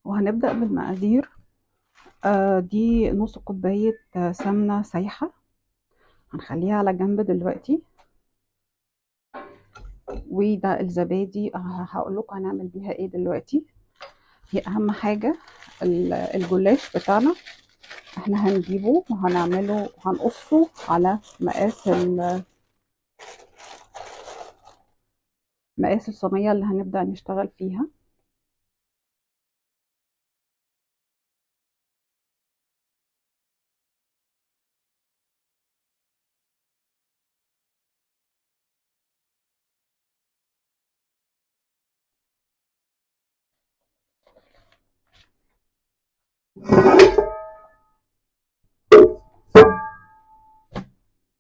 وهنبدأ بالمقادير. دي نص كوباية سمنة سايحة، هنخليها على جنب دلوقتي. وده الزبادي، هقول لكم هنعمل بيها ايه دلوقتي. هي اهم حاجة الجلاش بتاعنا، احنا هنجيبه وهنعمله، هنقصه على مقاس الصينية اللي هنبدأ نشتغل فيها.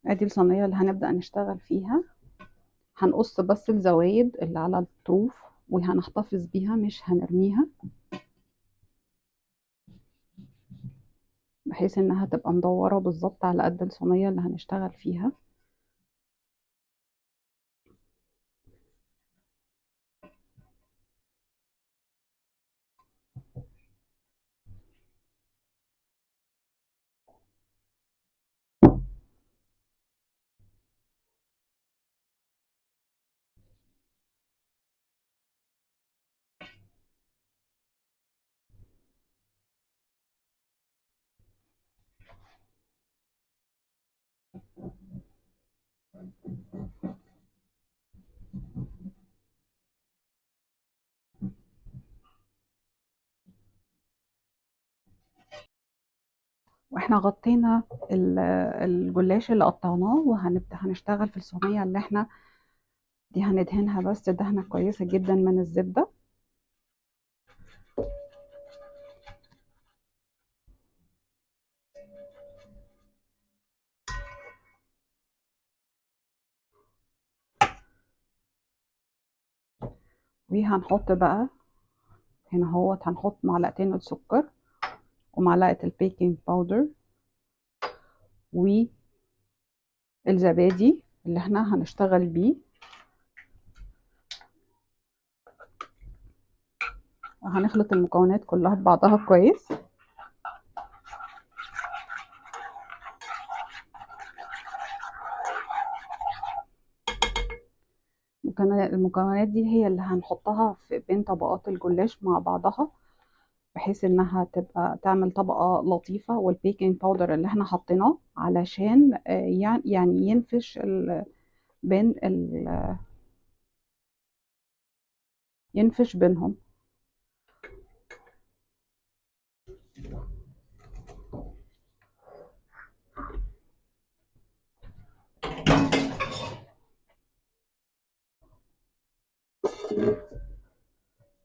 ادي الصينية اللي هنبدأ نشتغل فيها. هنقص بس الزوايد اللي على الطروف وهنحتفظ بيها، مش هنرميها، بحيث انها تبقى مدورة بالظبط على قد الصينية اللي هنشتغل فيها. واحنا غطينا الجلاش اللي قطعناه، وهنبدأ هنشتغل في الصينية اللي احنا دي، هندهنها بس دهنة كويسة جدا من الزبدة. وهنحط بقى هنا اهوت، هنحط معلقتين السكر ومعلقة البيكنج باودر والزبادي اللي احنا هنشتغل بيه. وهنخلط المكونات كلها ببعضها كويس. المكونات دي هي اللي هنحطها في بين طبقات الجلاش مع بعضها، بحيث انها تبقى تعمل طبقة لطيفة. والبيكنج باودر اللي احنا حطيناه علشان يعني ينفش بين ينفش بينهم.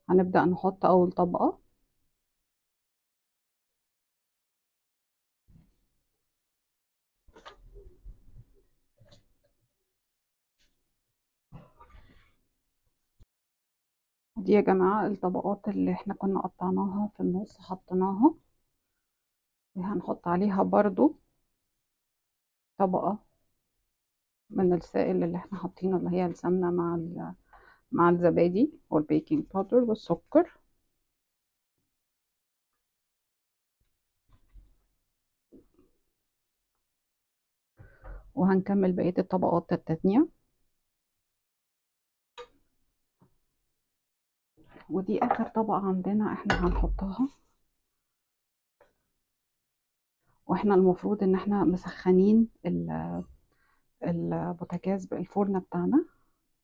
هنبدأ نحط أول طبقة. دي يا جماعة الطبقات اللي احنا كنا قطعناها في النص حطيناها، وهنحط عليها برضو طبقة من السائل اللي احنا حاطينه، اللي هي السمنة مع الزبادي والبيكنج باودر والسكر. وهنكمل بقية الطبقات التانية. ودي آخر طبقة عندنا احنا هنحطها. واحنا المفروض ان احنا مسخنين البوتاجاز بالفرن بتاعنا،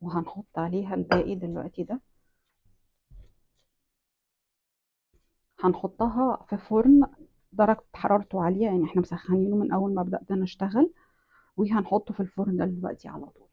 وهنحط عليها الباقي دلوقتي ده. هنحطها في فرن درجة حرارته عالية، يعني احنا مسخنينه من اول ما بدأنا نشتغل، وهنحطه في الفرن ده دلوقتي على طول.